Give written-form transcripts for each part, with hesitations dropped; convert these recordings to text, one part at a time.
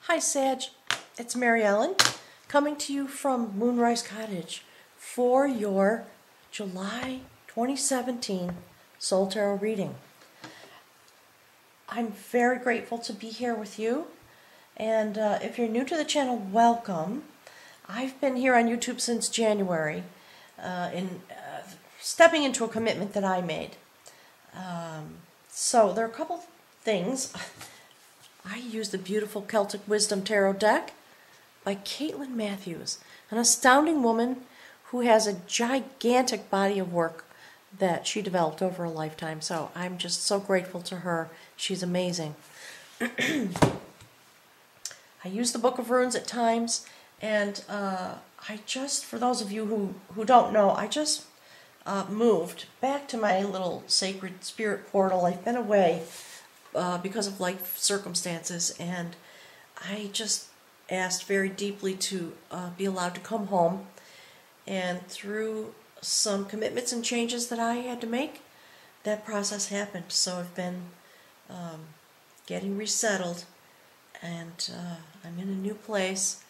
Hi Sag, it's Mary Ellen coming to you from Moonrise Cottage for your July 2017 Soul Tarot reading. I'm very grateful to be here with you, and if you're new to the channel, welcome. I've been here on YouTube since January, stepping into a commitment that I made. So there are a couple things. I use the beautiful Celtic Wisdom Tarot deck by Caitlin Matthews, an astounding woman who has a gigantic body of work that she developed over a lifetime. So I'm just so grateful to her. She's amazing. I use the Book of Runes at times, and for those of you who don't know, I just moved back to my little sacred spirit portal. I've been away because of life circumstances, and I just asked very deeply to be allowed to come home, and through some commitments and changes that I had to make, that process happened. So I've been getting resettled, and I'm in a new place.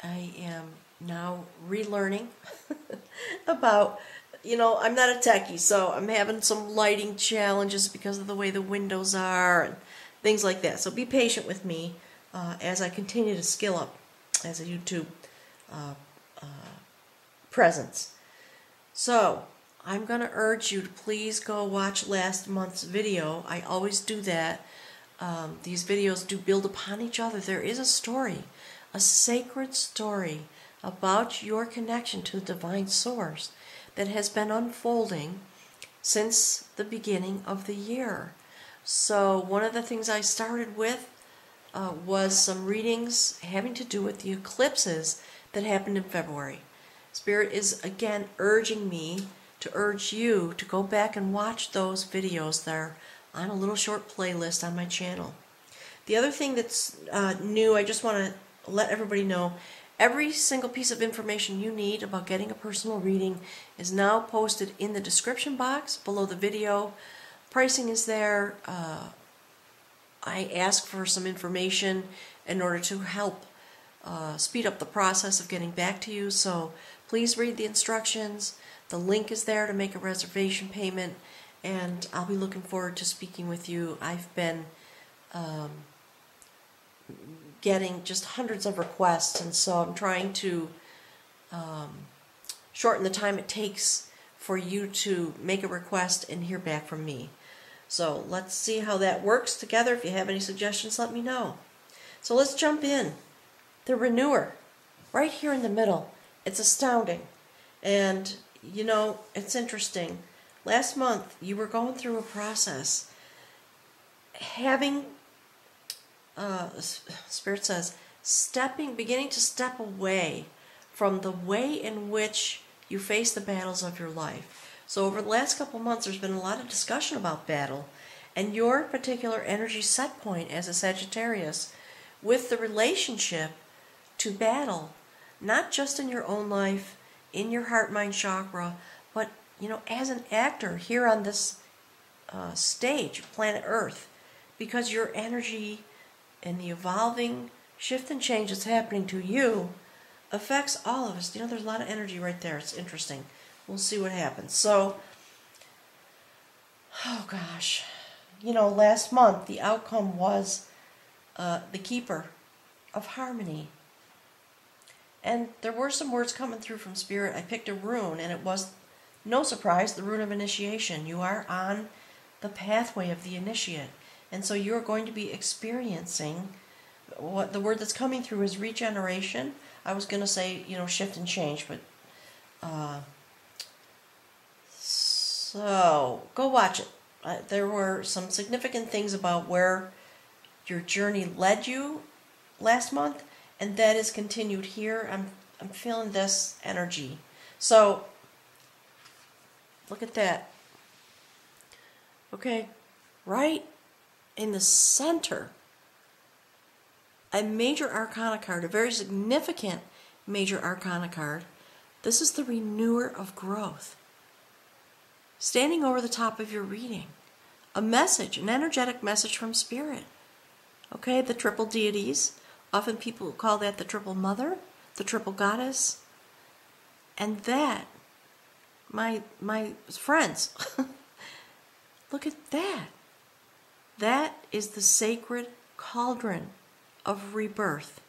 I am now relearning about, I'm not a techie, so I'm having some lighting challenges because of the way the windows are and things like that. So be patient with me as I continue to skill up as a YouTube presence. So I'm going to urge you to please go watch last month's video. I always do that. These videos do build upon each other. There is a story, a sacred story about your connection to the divine source that has been unfolding since the beginning of the year. So one of the things I started with was some readings having to do with the eclipses that happened in February. Spirit is again urging me to urge you to go back and watch those videos. They're on a little short playlist on my channel. The other thing that's new, I just want to let everybody know, every single piece of information you need about getting a personal reading is now posted in the description box below the video. Pricing is there. I ask for some information in order to help speed up the process of getting back to you. So please read the instructions. The link is there to make a reservation payment, and I'll be looking forward to speaking with you. I've been getting just hundreds of requests, and so I'm trying to shorten the time it takes for you to make a request and hear back from me. So let's see how that works together. If you have any suggestions, let me know. So let's jump in. The Renewer, right here in the middle. It's astounding. And, it's interesting. Last month, you were going through a process, having Spirit says, beginning to step away from the way in which you face the battles of your life. So over the last couple months, there's been a lot of discussion about battle, and your particular energy set point as a Sagittarius with the relationship to battle, not just in your own life, in your heart-mind chakra, but, as an actor here on this stage, planet Earth, because your energy and the evolving shift and change that's happening to you affects all of us. There's a lot of energy right there. It's interesting. We'll see what happens. So, oh gosh, last month the outcome was the Keeper of Harmony. And there were some words coming through from Spirit. I picked a rune, and it was, no surprise, the rune of initiation. You are on the pathway of the initiate. And so you're going to be experiencing, what the word that's coming through is regeneration. I was going to say, shift and change, but so go watch it. There were some significant things about where your journey led you last month, and that is continued here. I'm feeling this energy. So look at that. Okay, right in the center, a major arcana card, a very significant major arcana card. This is the Renewer of Growth. Standing over the top of your reading. A message, an energetic message from Spirit. Okay, the triple deities. Often people call that the triple mother, the triple goddess. And that, my friends, look at that. That is the sacred cauldron of rebirth.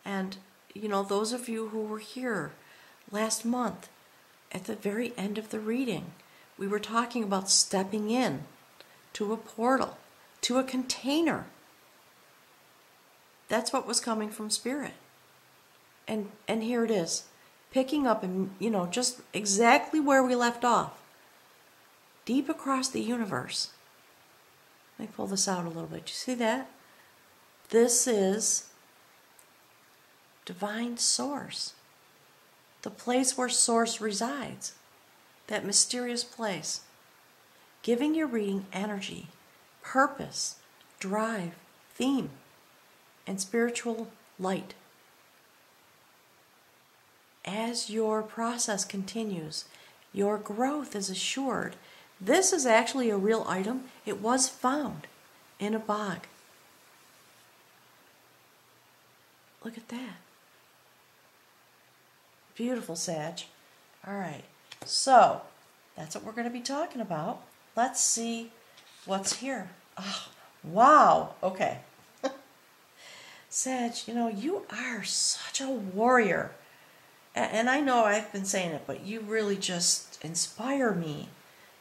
And, you know, those of you who were here last month, at the very end of the reading, we were talking about stepping in to a portal, to a container. That's what was coming from Spirit. And here it is, picking up and, you know, just exactly where we left off. Deep across the universe. Let me pull this out a little bit. You see that? This is divine source. The place where source resides. That mysterious place. Giving your reading energy, purpose, drive, theme, and spiritual light. As your process continues, your growth is assured. This is actually a real item. It was found in a bog. Look at that. Beautiful, Sag. All right, so that's what we're going to be talking about. Let's see what's here. Oh, wow. Okay. Sag, you know, you are such a warrior. And I know I've been saying it, but you really just inspire me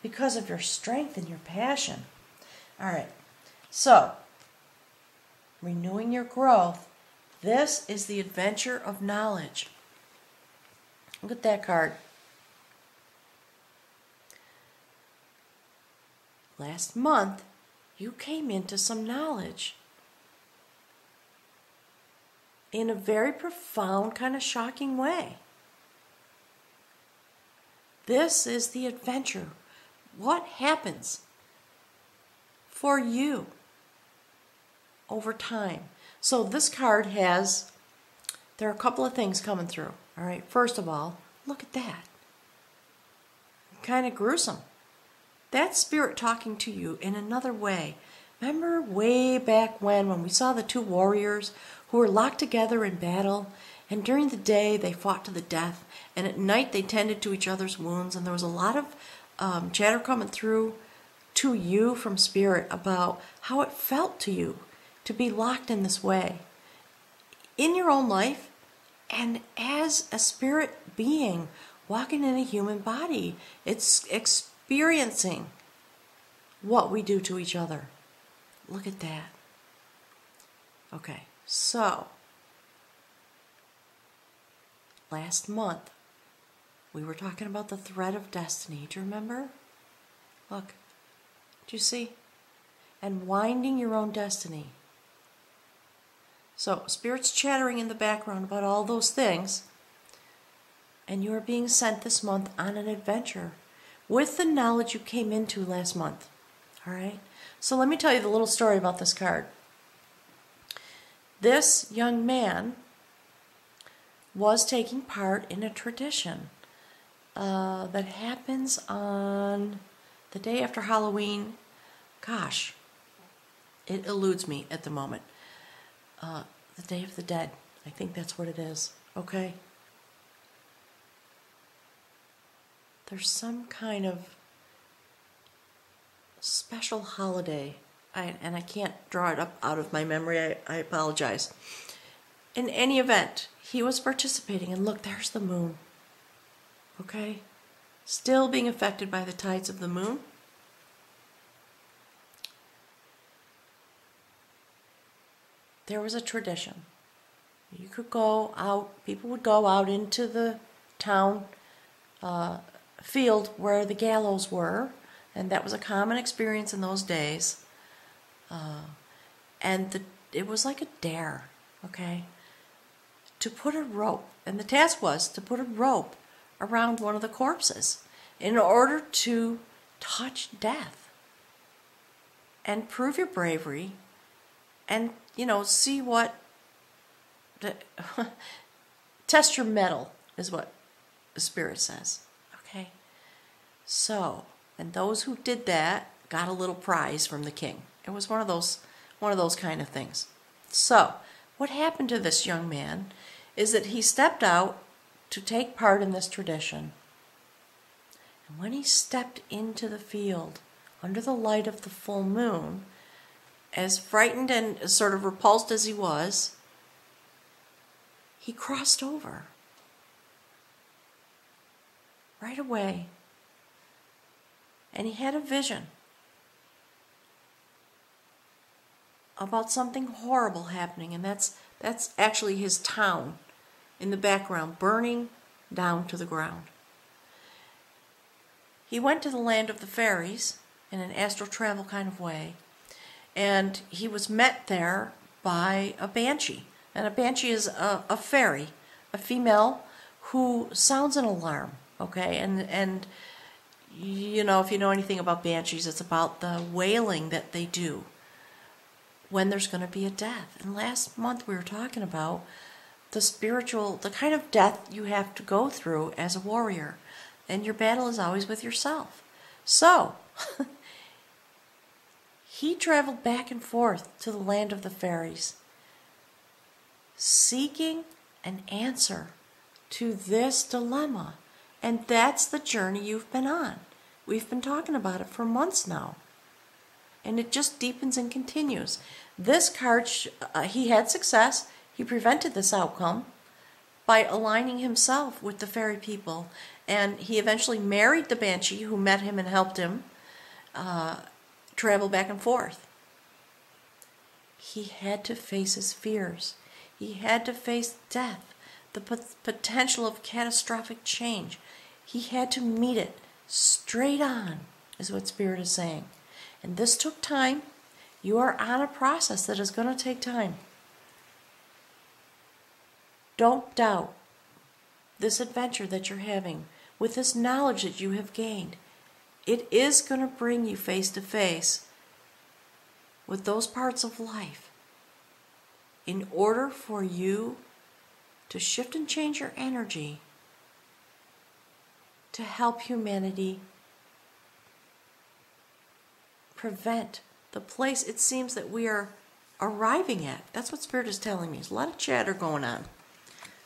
because of your strength and your passion. All right, so renewing your growth. This is the adventure of knowledge. Look at that card. Last month, you came into some knowledge in a very profound, kind of shocking way. This is the adventure. What happens for you over time? So this card has, there are a couple of things coming through. All right, first of all, look at that. Kind of gruesome. That's Spirit talking to you in another way. Remember way back when we saw the two warriors who were locked together in battle, and during the day they fought to the death, and at night they tended to each other's wounds, and there was a lot of chatter coming through to you from Spirit about how it felt to you to be locked in this way in your own life and as a spirit being walking in a human body. It's experiencing what we do to each other. Look at that. Okay, so last month we were talking about the thread of destiny. Do you remember? Look, do you see? And winding your own destiny. So Spirit's chattering in the background about all those things, and you are being sent this month on an adventure with the knowledge you came into last month. All right? So let me tell you the little story about this card. This young man was taking part in a tradition that happens on the day after Halloween. Gosh, it eludes me at the moment. The Day of the Dead. I think that's what it is. Okay? There's some kind of special holiday, and I can't draw it up out of my memory. I apologize. In any event, he was participating, and look, there's the moon. Okay? Still being affected by the tides of the moon. There was a tradition. You could go out, people would go out into the town field where the gallows were, and that was a common experience in those days. And it was like a dare, okay, to put a rope, and the task was to put a rope around one of the corpses in order to touch death and prove your bravery and, you know, see what, test your mettle is what the Spirit says, okay? So, and those who did that got a little prize from the king. It was one of those kind of things. So, what happened to this young man is that he stepped out to take part in this tradition. And when he stepped into the field under the light of the full moon, as frightened and sort of repulsed as he was, he crossed over right away. And he had a vision about something horrible happening, and that's actually his town in the background, burning down to the ground. He went to the land of the fairies in an astral travel kind of way, and he was met there by a banshee. And a banshee is a fairy, a female who sounds an alarm, okay? And you know, if you know anything about banshees, it's about the wailing that they do when there's going to be a death. And last month we were talking about the kind of death you have to go through as a warrior. And your battle is always with yourself. So, he traveled back and forth to the land of the fairies, seeking an answer to this dilemma. And that's the journey you've been on. We've been talking about it for months now. And it just deepens and continues. This card, he had success. He prevented this outcome by aligning himself with the fairy people. And he eventually married the banshee who met him and helped him travel back and forth. He had to face his fears. He had to face death, the potential of catastrophic change. He had to meet it straight on, is what Spirit is saying. And this took time. You are on a process that is going to take time. Don't doubt this adventure that you're having with this knowledge that you have gained. It is going to bring you face to face with those parts of life in order for you to shift and change your energy to help humanity prevent the place it seems that we are arriving at. That's what Spirit is telling me. There's a lot of chatter going on.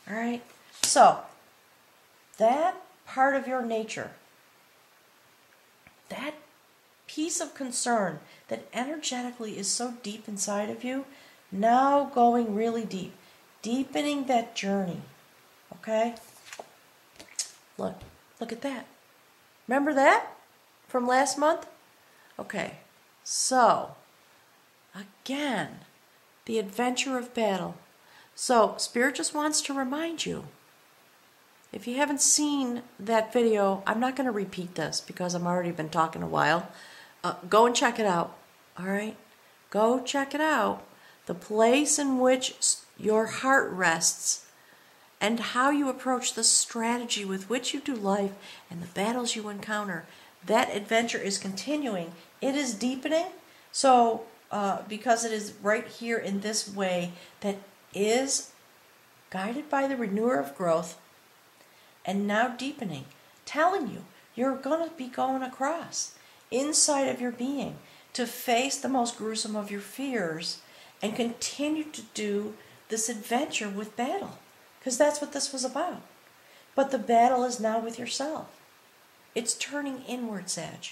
All right? So, that part of your nature, that piece of concern that energetically is so deep inside of you, now going really deep, deepening that journey. Okay? Look at that. Remember that from last month? Okay. So, again, the adventure of battle. So, Spirit just wants to remind you, if you haven't seen that video, I'm not going to repeat this because I've already been talking a while. Go and check it out. All right? Go check it out. The place in which your heart rests and how you approach the strategy with which you do life and the battles you encounter. That adventure is continuing. It is deepening. So, because it is right here in this way that is guided by the renewer of growth and now deepening, telling you you're going to be going across inside of your being to face the most gruesome of your fears and continue to do this adventure with battle. Because that's what this was about. But the battle is now with yourself. It's turning inward, Sag,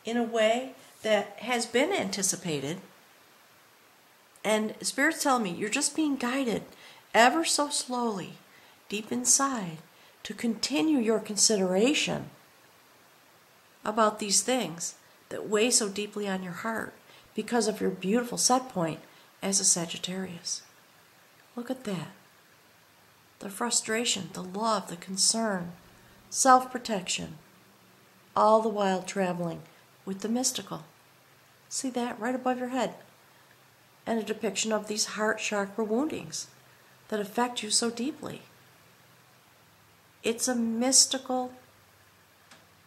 in a way that has been anticipated. And Spirit's telling me you're just being guided ever so slowly, deep inside, to continue your consideration about these things that weigh so deeply on your heart because of your beautiful set point as a Sagittarius. Look at that. The frustration, the love, the concern, self-protection, all the while traveling with the mystical. See that right above your head? And a depiction of these heart chakra woundings that affect you so deeply. It's a mystical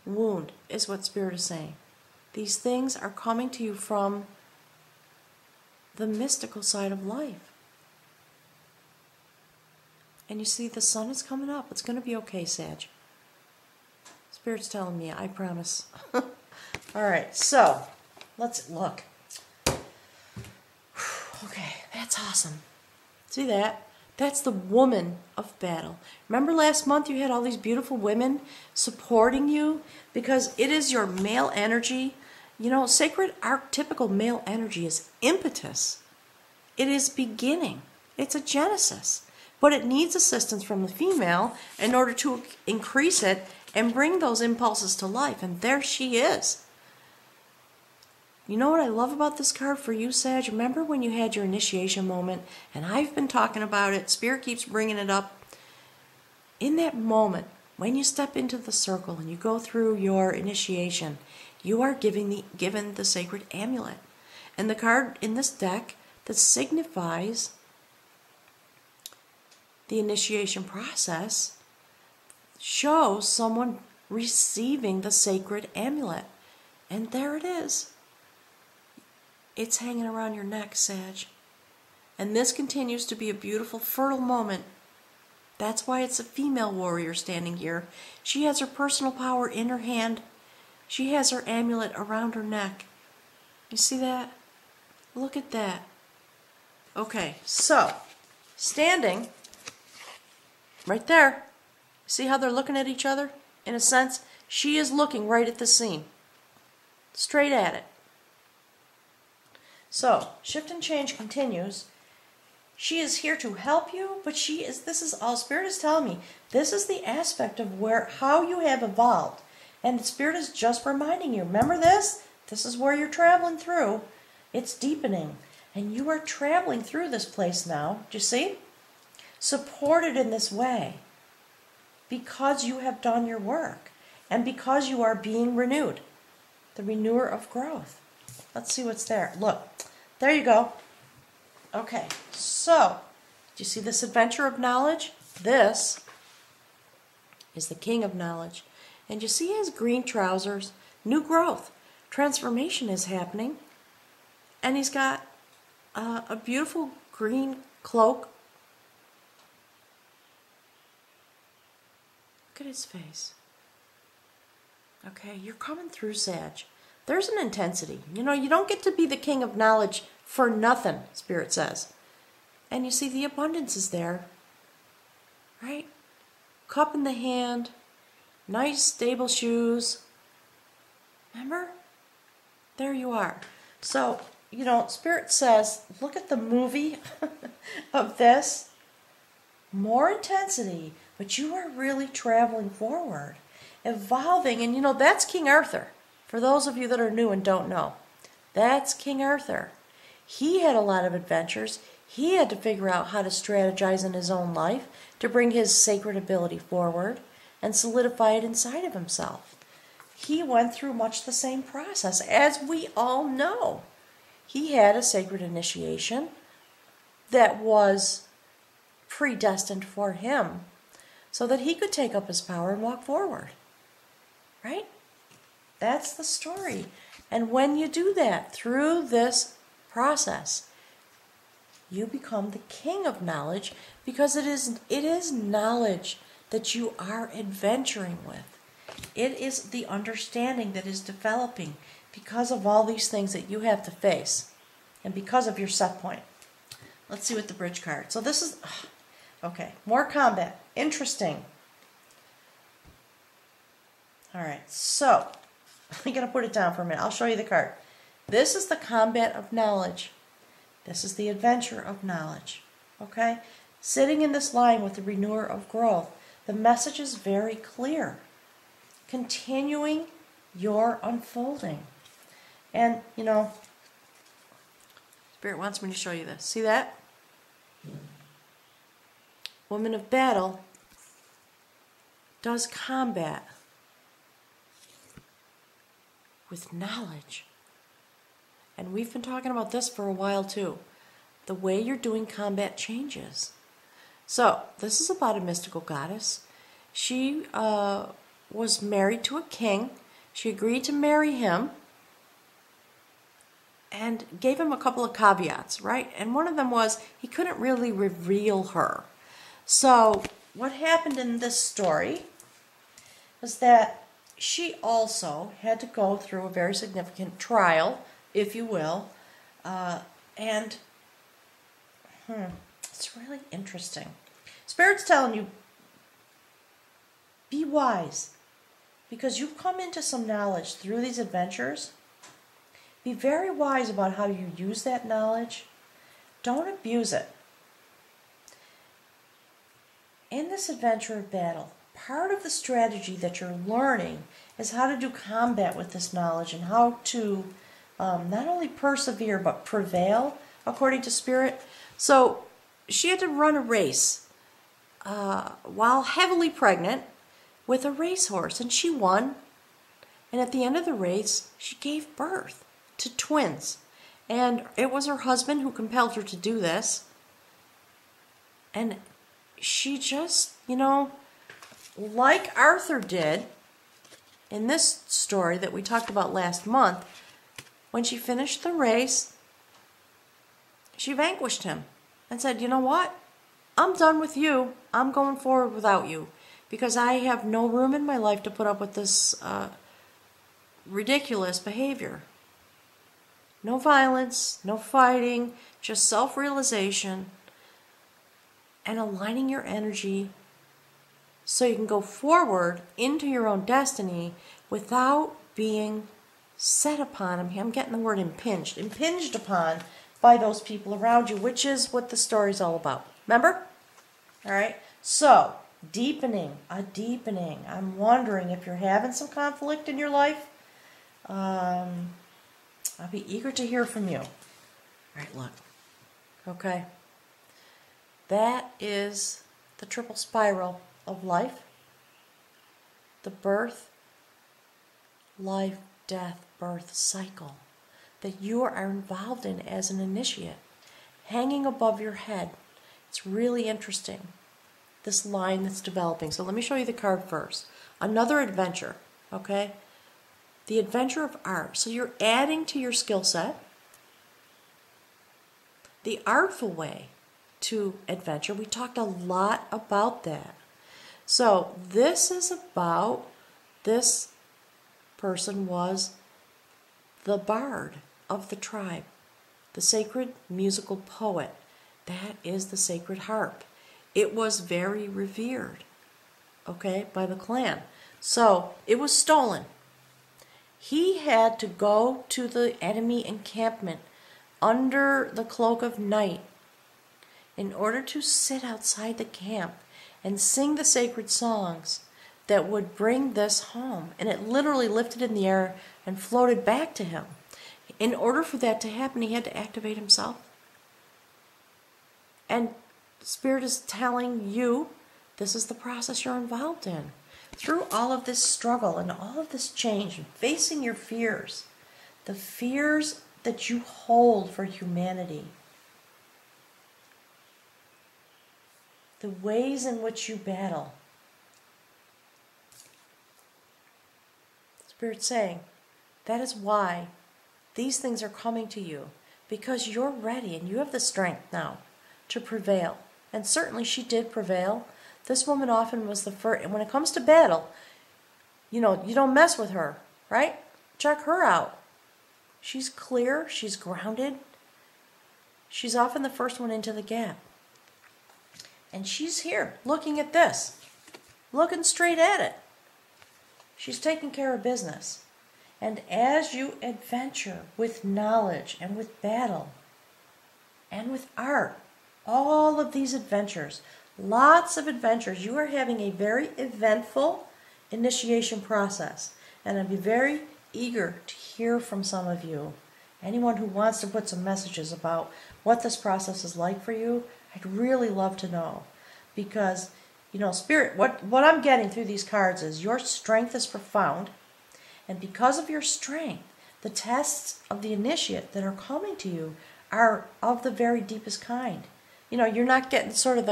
wound, is what Spirit is saying. These things are coming to you from the mystical side of life. And you see, the sun is coming up. It's going to be okay, Sag. Spirit's telling me, I promise. All right, so let's look. Okay, that's awesome. See that? That's the woman of battle. Remember last month you had all these beautiful women supporting you? Because it is your male energy. You know, sacred archetypical male energy is impetus. It is beginning. It's a genesis. But it needs assistance from the female in order to increase it and bring those impulses to life. And there she is. You know what I love about this card for you, Sag? Remember when you had your initiation moment? And I've been talking about it. Spirit keeps bringing it up. In that moment, when you step into the circle and you go through your initiation, you are given the sacred amulet. And the card in this deck that signifies the initiation process shows someone receiving the sacred amulet. And there it is. It's hanging around your neck, Sag. And this continues to be a beautiful, fertile moment. That's why it's a female warrior standing here. She has her personal power in her hand. She has her amulet around her neck. You see that? Look at that. Okay, so, standing right there. See how they're looking at each other? In a sense, she is looking right at the scene. Straight at it. So, shift and change continues. She is here to help you, but this is all Spirit is telling me. This is the aspect of how you have evolved. And Spirit is just reminding you, remember this? This is where you're traveling through. It's deepening. And you are traveling through this place now. Do you see? Supported in this way. Because you have done your work. And because you are being renewed. The renewer of growth. Let's see what's there. Look, there you go. Okay, so, do you see this adventure of knowledge? This is the king of knowledge. And you see his green trousers? New growth. Transformation is happening. And he's got a beautiful green cloak. Look at his face. Okay, you're coming through, Sag. There's an intensity. You know, you don't get to be the king of knowledge for nothing, Spirit says. And you see the abundance is there. Right? Cup in the hand. Nice, stable shoes. Remember? There you are. So, you know, Spirit says, look at the movie of this. More intensity, but you are really traveling forward. Evolving, and you know, that's King Arthur. For those of you that are new and don't know, that's King Arthur. He had a lot of adventures. He had to figure out how to strategize in his own life to bring his sacred ability forward and solidify it inside of himself. He went through much the same process, as we all know. He had a sacred initiation that was predestined for him so that he could take up his power and walk forward. Right? That's the story. And when you do that through this process, you become the king of knowledge because it is knowledge that you are adventuring with. It is the understanding that is developing because of all these things that you have to face and because of your set point. Let's see what the bridge card. So this is, okay, more combat. Interesting. All right, so I'm going to put it down for a minute. I'll show you the card. This is the combat of knowledge. This is the adventure of knowledge. Okay? Sitting in this line with the renewer of growth, the message is very clear. Continuing your unfolding. And, you know, Spirit wants me to show you this. See that? Woman of battle does combat with knowledge. And we've been talking about this for a while too. The way you're doing combat changes. So, this is about a mystical goddess. She was married to a king. She agreed to marry him and gave him a couple of caveats, right? And one of them was he couldn't really reveal her. So, what happened in this story was that she also had to go through a very significant trial, if you will, and It's really interesting. Spirit's telling you, be wise. Because you've come into some knowledge through these adventures. Be very wise about how you use that knowledge. Don't abuse it. In this adventure of battle, part of the strategy that you're learning is how to do combat with this knowledge and how to not only persevere but prevail, according to Spirit. So she had to run a race while heavily pregnant with a racehorse, and she won. And at the end of the race, she gave birth to twins. And it was her husband who compelled her to do this. And she just, like Arthur did in this story that we talked about last month, when she finished the race, she vanquished him and said, you know what? I'm done with you. I'm going forward without you because I have no room in my life to put up with this ridiculous behavior. No violence, no fighting, just self-realization and aligning your energy so you can go forward into your own destiny without being set upon. I'm getting the word impinged upon by those people around you, which is what the story's all about. Remember? All right. So, deepening. I'm wondering if you're having some conflict in your life. I'll be eager to hear from you. All right, look. Okay. That is the triple spiral of life. The birth, life, death, birth cycle that you are involved in as an initiate, hanging above your head. It's really interesting, this line that's developing. So let me show you the card first. Another adventure, okay? The adventure of art. So you're adding to your skill set. The artful way to adventure. We talked a lot about that. So this is about, this person was the bard of the tribe, the sacred musical poet. That is the sacred harp. It was very revered, okay, by the clan. So it was stolen. He had to go to the enemy encampment under the cloak of night in order to sit outside the camp and sing the sacred songs that would bring this home. And it literally lifted in the air and floated back to him. In order for that to happen, he had to activate himself. And Spirit is telling you this is the process you're involved in. Through all of this struggle and all of this change, and facing your fears, the fears that you hold for humanity, the ways in which you battle. Spirit's saying, that is why these things are coming to you, because you're ready and you have the strength now to prevail. And certainly she did prevail. This woman often was the first, and when it comes to battle, you don't mess with her, right? Check her out. She's clear, she's grounded. She's often the first one into the gap. And she's here, looking at this, looking straight at it. She's taking care of business. And as you adventure with knowledge and with battle and with art, all of these adventures, lots of adventures, you are having a very eventful initiation process. And I'd be very eager to hear from some of you. Anyone who wants to put some messages about what this process is like for you, I'd really love to know. Because, Spirit, what I'm getting through these cards is your strength is profound. And because of your strength, the tests of the initiate that are coming to you are of the very deepest kind. You're not getting sort of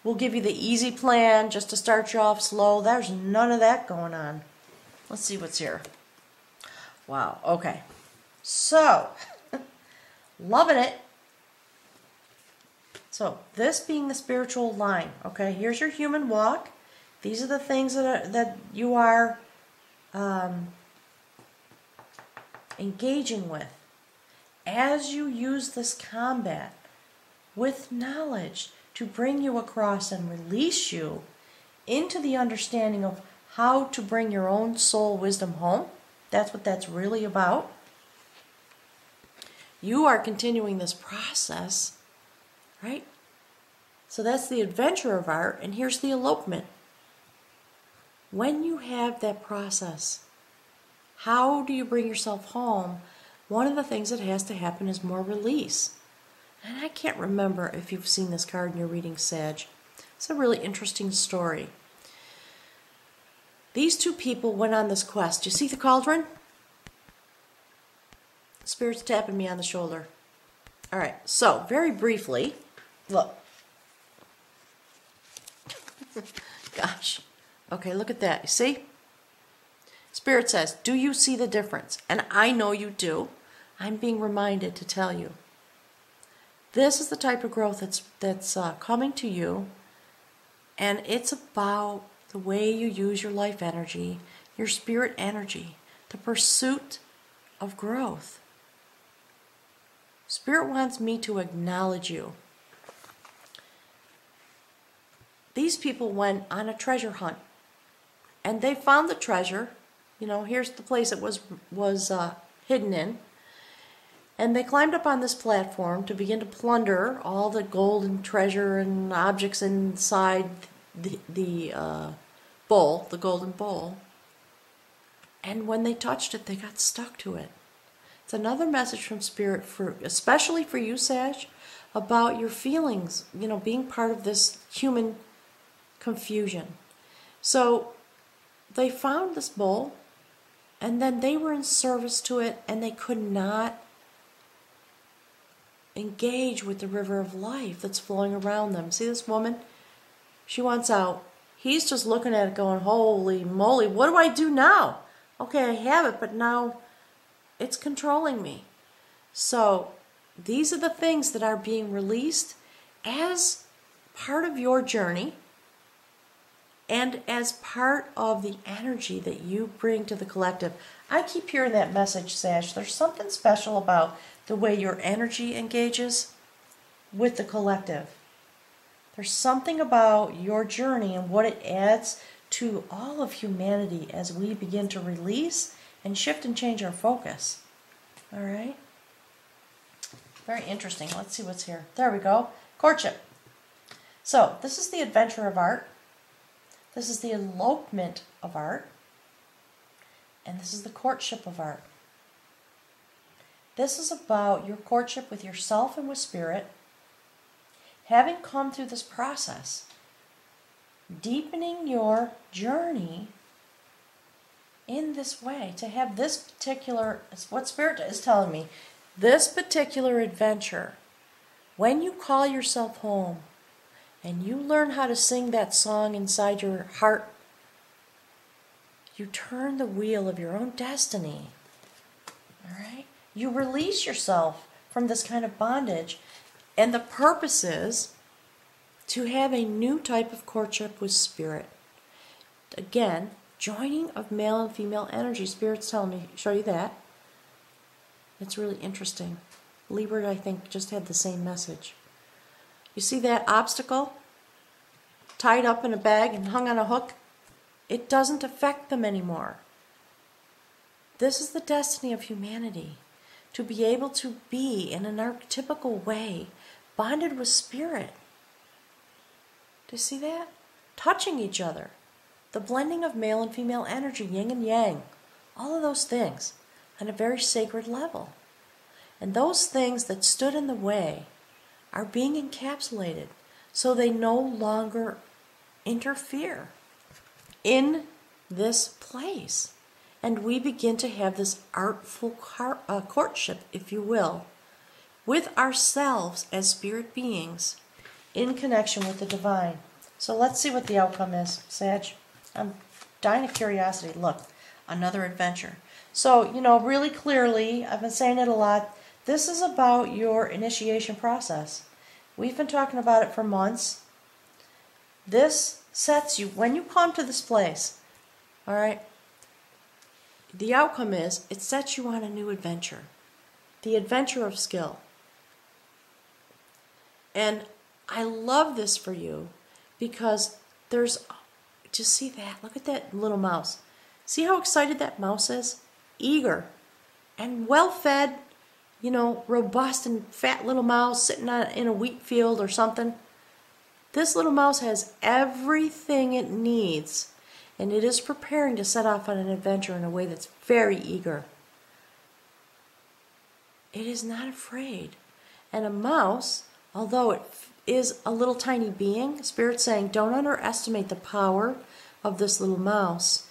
we'll give you the easy plan just to start you off slow. There's none of that going on. Let's see what's here. Wow, okay. So, loving it. So, this being the spiritual line, okay, here's your human walk. These are the things that you are engaging with. As you use this combat, with knowledge to bring you across and release you into the understanding of how to bring your own soul wisdom home. That's what that's really about. You are continuing this process, right? So that's the adventure of art, and here's the elopement. When you have that process, how do you bring yourself home? One of the things that has to happen is more release. And I can't remember if you've seen this card in your reading, Sag. It's a really interesting story. These two people went on this quest. You see the cauldron? Spirit's tapping me on the shoulder. All right, so very briefly, look. Gosh. Okay, look at that. You see? Spirit says, do you see the difference? And I know you do. I'm being reminded to tell you. This is the type of growth that's coming to you, and it's about the way you use your life energy, your spirit energy, the pursuit of growth. Spirit wants me to acknowledge you. These people went on a treasure hunt, and they found the treasure. You know, here's the place it was hidden in. And they climbed up on this platform to begin to plunder all the gold and treasure and objects inside the bowl, the golden bowl. And when they touched it, they got stuck to it. It's another message from Spirit, especially for you, Sag, about your feelings, you know, being part of this human confusion. So they found this bowl, and then they were in service to it, and they could not engage with the river of life that's flowing around them. See this woman? She wants out. He's just looking at it going, holy moly, what do I do now? Okay, I have it, but now it's controlling me. So these are the things that are being released as part of your journey and as part of the energy that you bring to the collective. I keep hearing that message, Sash. There's something special about the way your energy engages with the collective. There's something about your journey and what it adds to all of humanity as we begin to release and shift and change our focus. All right? Very interesting. Let's see what's here. There we go. Courtship. So, this is the adventure of art. This is the elopement of art. And this is the courtship of art. This is about your courtship with yourself and with Spirit, having come through this process, deepening your journey in this way, to have this particular, what Spirit is telling me, this particular adventure, when you call yourself home and you learn how to sing that song inside your heart, you turn the wheel of your own destiny. All right? You release yourself from this kind of bondage, and the purpose is to have a new type of courtship with Spirit. Again, joining of male and female energy. Spirit's telling me, show you that. It's really interesting. Libra, I think, just had the same message. You see that obstacle tied up in a bag and hung on a hook? It doesn't affect them anymore. This is the destiny of humanity, to be able to be in an archetypical way bonded with Spirit. Do you see that? Touching each other. The blending of male and female energy, yin and yang. All of those things on a very sacred level. And those things that stood in the way are being encapsulated so they no longer interfere in this place. And we begin to have this artful courtship, if you will, with ourselves as spirit beings in connection with the divine. So let's see what the outcome is, Sag. I'm dying of curiosity. Look, another adventure. So, you know, really clearly, I've been saying it a lot, this is about your initiation process. We've been talking about it for months. This sets you, when you come to this place, all right, the outcome is it sets you on a new adventure. The adventure of skill. And I love this for you because there's, just see that, look at that little mouse. See how excited that mouse is? Eager and well-fed, you know, robust and fat little mouse sitting in a wheat field or something. This little mouse has everything it needs, and it is preparing to set off on an adventure in a way that's very eager. It is not afraid. And a mouse, although it is a little tiny being, Spirit's saying don't underestimate the power of this little mouse.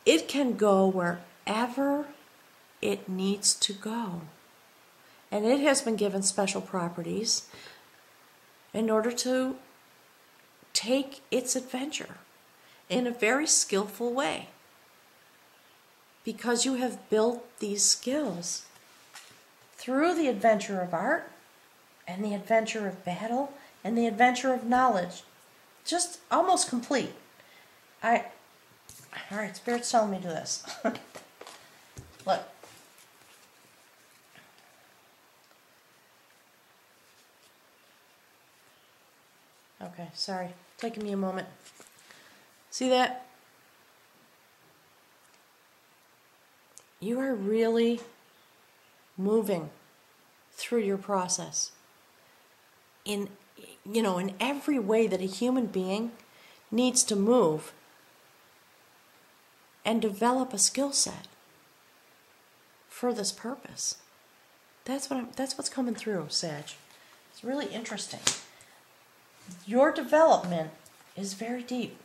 It can go wherever it needs to go. And it has been given special properties in order to take its adventure in a very skillful way. Because you have built these skills through the adventure of art and the adventure of battle and the adventure of knowledge. Just almost complete. Alright, Spirit's telling me to do this. Look. Okay, sorry. Taking me a moment. See that? You are really moving through your process in every way that a human being needs to move and develop a skill set for this purpose. That's what's coming through, Sag. It's really interesting. Your development is very deep.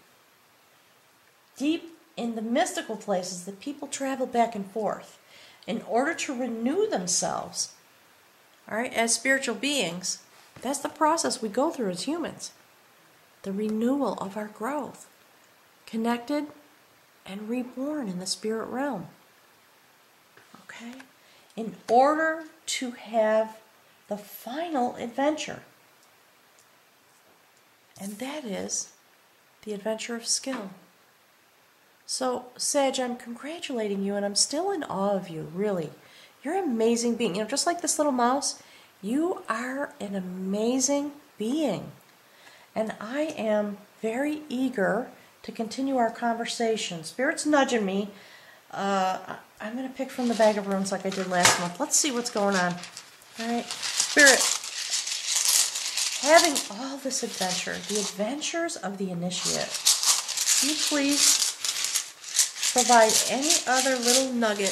Deep in the mystical places that people travel back and forth in order to renew themselves. All right, as spiritual beings, that's the process we go through as humans. The renewal of our growth. Connected and reborn in the spirit realm. Okay? In order to have the final adventure. And that is the adventure of skill. So, Sag, I'm congratulating you, and I'm still in awe of you, really. You're an amazing being. You know, just like this little mouse, you are an amazing being. And I am very eager to continue our conversation. Spirit's nudging me. I'm going to pick from the bag of runes like I did last month. Let's see what's going on. All right, Spirit. Having all this adventure, the adventures of the initiate, can you please provide any other little nugget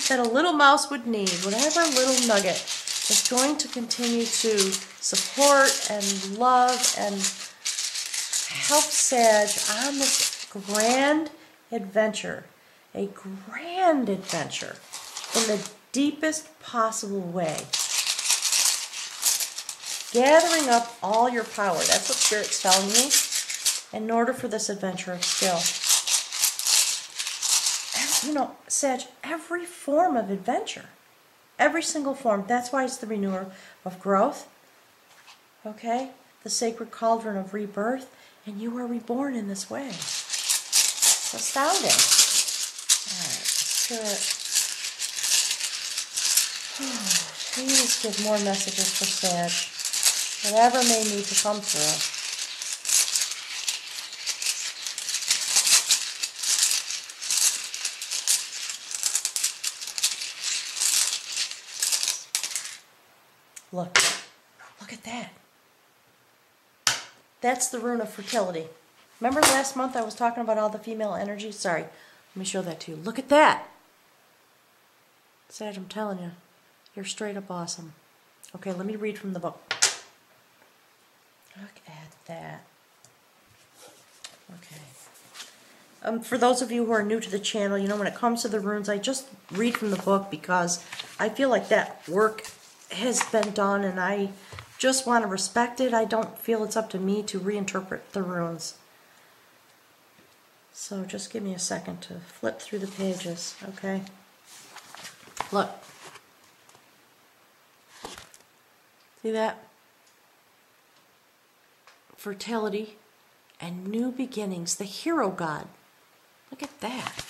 that a little mouse would need, whatever little nugget is going to continue to support and love and help Sag on this grand adventure, a grand adventure in the deepest possible way. Gathering up all your power, that's what Spirit's telling me, in order for this adventure of skill. And, you know, Sag, every form of adventure, every single form, that's why it's the renewer of growth, okay? The sacred cauldron of rebirth, and you are reborn in this way. It's astounding. All right, Spirit. Please give more messages for Sag. Whatever may need to come through. Look at that. That's the rune of fertility. Remember last month I was talking about all the female energy? Sorry, let me show that to you. Look at that. Sag, I'm telling you, you're straight up awesome. Okay, let me read from the book. Look at that. Okay. For those of you who are new to the channel, you know, when it comes to the runes, I just read from the book because I feel like that work has been done and I just want to respect it. I don't feel it's up to me to reinterpret the runes. So just give me a second to flip through the pages, okay? Look. See that? Fertility and new beginnings, the hero god. Look at that.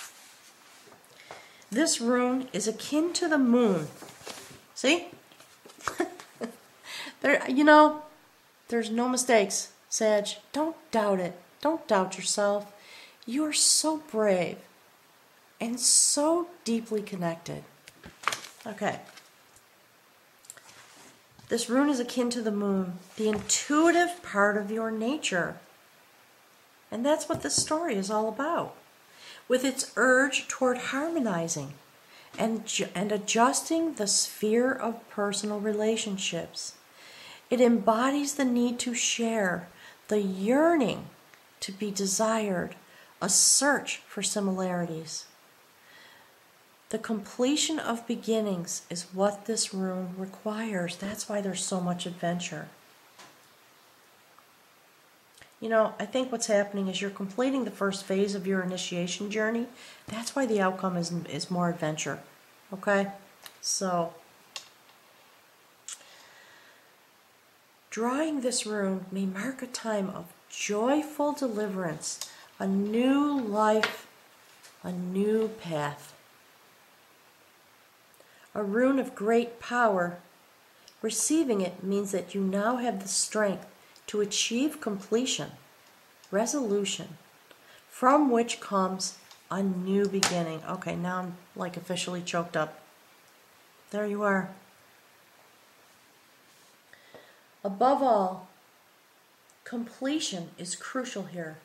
This rune is akin to the moon. See? There, you know, There's no mistakes, Sag. Don't doubt it. Don't doubt yourself. You are so brave and so deeply connected. Okay. This rune is akin to the moon, the intuitive part of your nature. And that's what this story is all about. With its urge toward harmonizing and adjusting the sphere of personal relationships. It embodies the need to share, the yearning to be desired, a search for similarities. The completion of beginnings is what this rune requires. That's why there's so much adventure. You know, I think what's happening is you're completing the first phase of your initiation journey. That's why the outcome is more adventure. Okay? So, drawing this rune may mark a time of joyful deliverance, a new life, a new path. A rune of great power. Receiving it means that you now have the strength to achieve completion, resolution, from which comes a new beginning. Okay, now I'm like officially choked up. There you are. Above all, completion is crucial here.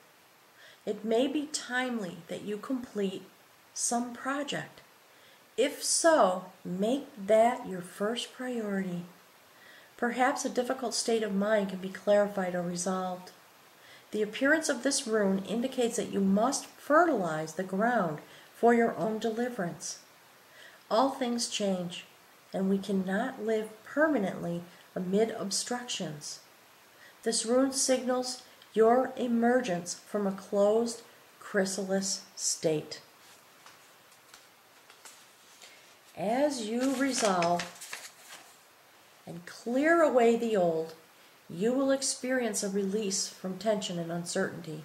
It may be timely that you complete some project. If so, make that your first priority. Perhaps a difficult state of mind can be clarified or resolved. The appearance of this rune indicates that you must fertilize the ground for your own deliverance. All things change, and we cannot live permanently amid obstructions. This rune signals your emergence from a closed chrysalis state. As you resolve and clear away the old, you will experience a release from tension and uncertainty.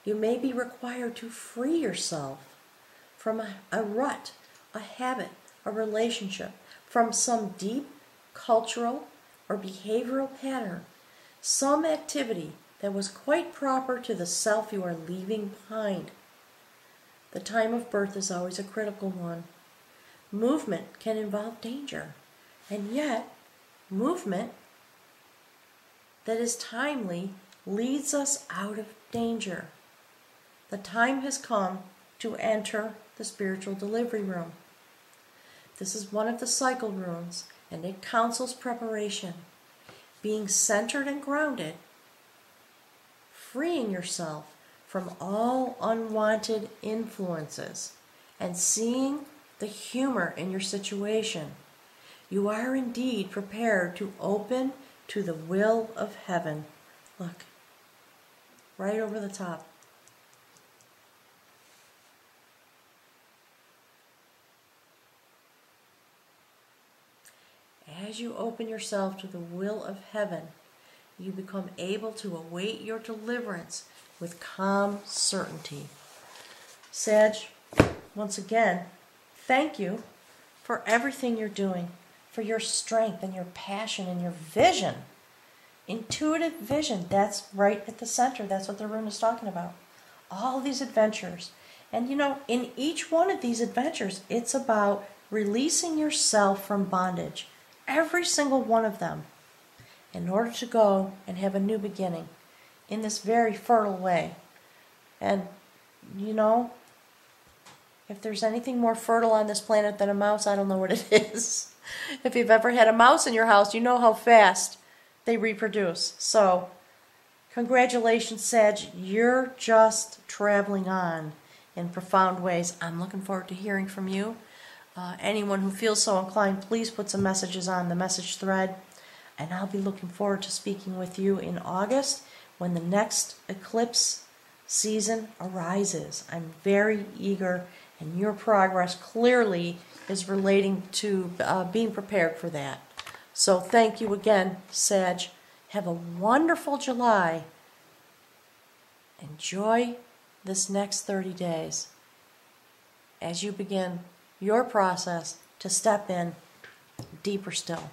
You may be required to free yourself from a rut, a habit, a relationship, from some deep cultural or behavioral pattern, some activity that was quite proper to the self you are leaving behind. The time of birth is always a critical one. Movement can involve danger, and yet movement that is timely leads us out of danger. The time has come to enter the spiritual delivery room. This is one of the cycle runes, and it counsels preparation, being centered and grounded, freeing yourself from all unwanted influences, and seeing the humor in your situation. You are indeed prepared to open to the will of heaven. Look, right over the top. As you open yourself to the will of heaven, you become able to await your deliverance with calm certainty. Sag, once again, thank you for everything you're doing, for your strength and your passion and your vision. Intuitive vision, that's right at the center. That's what the rune is talking about. All these adventures. And you know, in each one of these adventures, it's about releasing yourself from bondage. Every single one of them. In order to go and have a new beginning in this very fertile way. And, you know, if there's anything more fertile on this planet than a mouse, I don't know what it is. If you've ever had a mouse in your house, you know how fast they reproduce. So, congratulations, Sag. You're just traveling on in profound ways. I'm looking forward to hearing from you. Anyone who feels so inclined, please put some messages on the message thread. And I'll be looking forward to speaking with you in August when the next eclipse season arises. I'm very eager, and your progress clearly is relating to being prepared for that. So thank you again, Sag. Have a wonderful July. Enjoy this next 30 days as you begin your process to step in deeper still.